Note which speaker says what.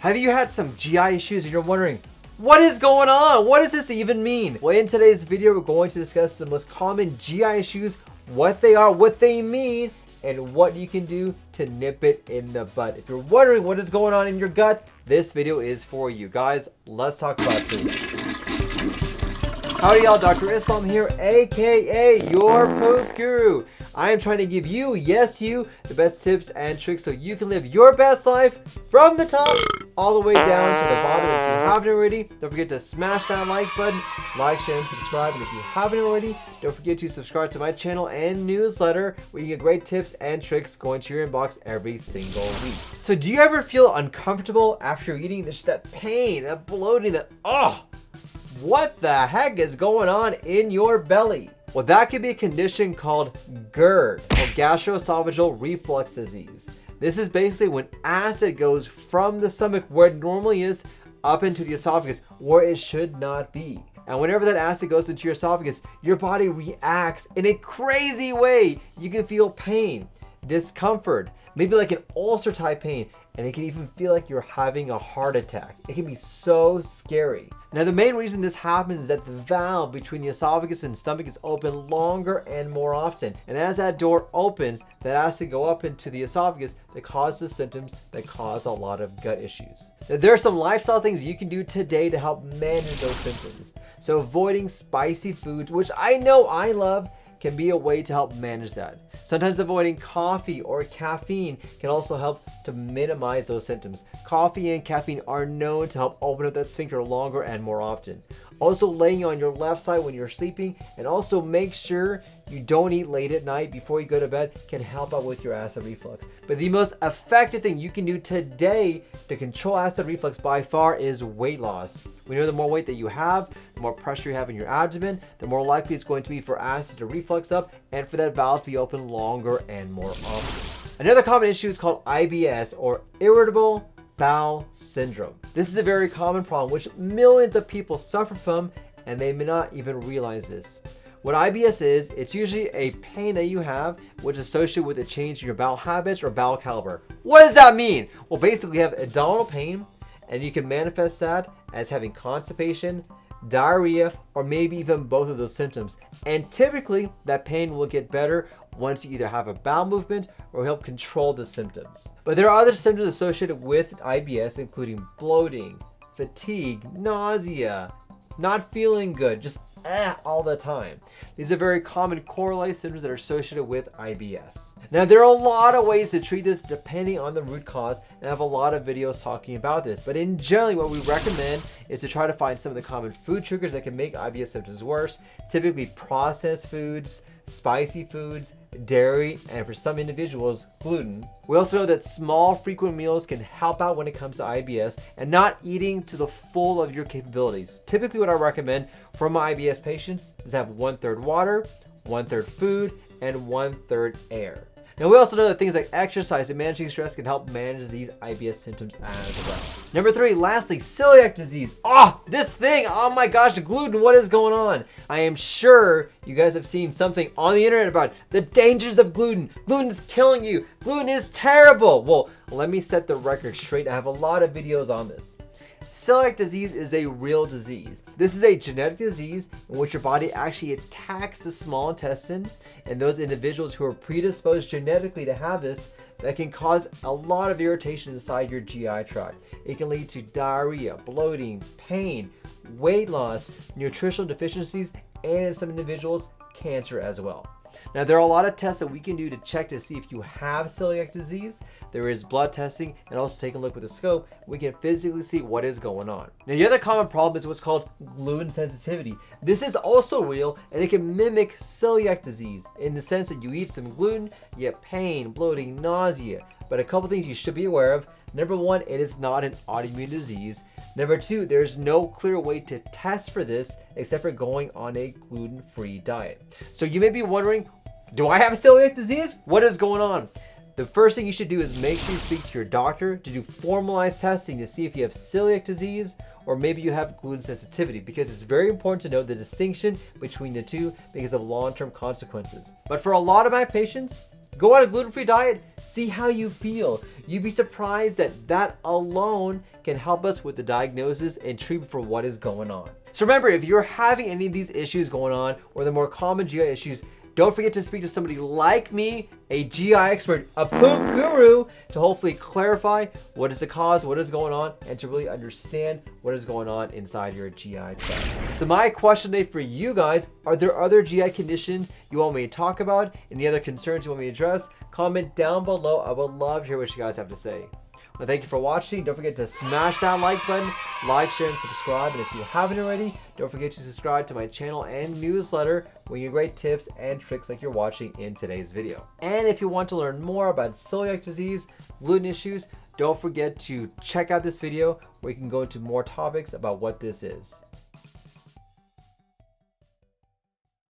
Speaker 1: Have you had some GI issues and you're wondering, what is going on? What does this even mean? Well, in today's video, we're going to discuss the most common GI issues, what they are, what they mean, and what you can do to nip it in the bud. If you're wondering what is going on in your gut, this video is for you. Guys, let's talk about food. Howdy y'all, Dr. Islam here, aka your poop guru. I am trying to give you, yes you, the best tips and tricks so you can live your best life from the top all the way down to the bottom. If you haven't already, don't forget to smash that like button, like, share, and subscribe. And if you haven't already, don't forget to subscribe to my channel and newsletter where you get great tips and tricks going to your inbox every single week. So do you ever feel uncomfortable after eating? There's that pain, that bloating, that what the heck is going on in your belly? Well, that could be a condition called GERD, or gastroesophageal reflux disease. This is basically when acid goes from the stomach where it normally is up into the esophagus where it should not be. And whenever that acid goes into your esophagus, your body reacts in a crazy way. You can feel pain, discomfort, maybe like an ulcer type pain, and it can even feel like you're having a heart attack. It can be so scary. Now, the main reason this happens is that the valve between the esophagus and stomach is open longer and more often. And as that door opens, that acid go up into the esophagus that causes symptoms that cause a lot of gut issues. Now, there are some lifestyle things you can do today to help manage those symptoms. So avoiding spicy foods, which I know I love, can be a way to help manage that. Sometimes avoiding coffee or caffeine can also help to minimize those symptoms. Coffee and caffeine are known to help open up that sphincter longer and more often. Also, laying on your left side when you're sleeping, and also make sure you don't eat late at night before you go to bed can help out with your acid reflux. But the most effective thing you can do today to control acid reflux by far is weight loss. We know the more weight that you have, the more pressure you have in your abdomen, the more likely it's going to be for acid to reflux up and for that valve to be open longer and more often. Another common issue is called IBS, or irritable bowel syndrome. This is a very common problem which millions of people suffer from, and they may not even realize this. What IBS is, it's usually a pain that you have which is associated with a change in your bowel habits or bowel caliber. What does that mean? Well, basically you have abdominal pain, and you can manifest that as having constipation, diarrhea, or maybe even both of those symptoms. And typically that pain will get better once you either have a bowel movement or help control the symptoms. But there are other symptoms associated with IBS, including bloating, fatigue, nausea, not feeling good, just all the time. These are very common correlated symptoms that are associated with IBS. Now, there are a lot of ways to treat this depending on the root cause, and I have a lot of videos talking about this. But in general, what we recommend is to try to find some of the common food triggers that can make IBS symptoms worse, typically processed foods, spicy foods, dairy, and for some individuals, gluten. We also know that small, frequent meals can help out when it comes to IBS, and not eating to the full of your capabilities. Typically, what I recommend for my IBS patients is have 1/3 water, 1/3 food, and 1/3 air. Now, we also know that things like exercise and managing stress can help manage these IBS symptoms as well. Number 3, lastly, celiac disease. This thing, oh my gosh, the gluten, what is going on? I am sure you guys have seen something on the internet about the dangers of gluten. Gluten is killing you. Gluten is terrible. Well, let me set the record straight. I have a lot of videos on this. Celiac disease is a real disease. This is a genetic disease in which your body actually attacks the small intestine, and those individuals who are predisposed genetically to have this, that can cause a lot of irritation inside your GI tract. It can lead to diarrhea, bloating, pain, weight loss, nutritional deficiencies, and in some individuals, cancer as well. Now, there are a lot of tests that we can do to check to see if you have celiac disease. There is blood testing, and also take a look with a scope. We can physically see what is going on. Now, the other common problem is what's called gluten sensitivity. This is also real, and it can mimic celiac disease in the sense that you eat some gluten, you get pain, bloating, nausea. But a couple things you should be aware of. Number 1, it is not an autoimmune disease. Number 2, there's no clear way to test for this except for going on a gluten-free diet. So you may be wondering, do I have celiac disease? What is going on? The first thing you should do is make sure you speak to your doctor to do formalized testing to see if you have celiac disease or maybe you have gluten sensitivity, because it's very important to know the distinction between the two because of long-term consequences. But for a lot of my patients, Go on a gluten-free diet, see how you feel. You'd be surprised that that alone can help us with the diagnosis and treatment for what is going on. So remember, if you're having any of these issues going on or the more common GI issues, don't forget to speak to somebody like me, a GI expert, a poop guru, to hopefully clarify what is the cause, what is going on, and to really understand what is going on inside your GI tract. So my question today for you guys, are there other GI conditions you want me to talk about? Any other concerns you want me to address? Comment down below. I would love to hear what you guys have to say. Well, thank you for watching. Don't forget to smash that like button, like, share, and subscribe. And if you haven't already, don't forget to subscribe to my channel and newsletter where you get great tips and tricks like you're watching in today's video. And if you want to learn more about celiac disease, gluten issues, don't forget to check out this video where you can go into more topics about what this is.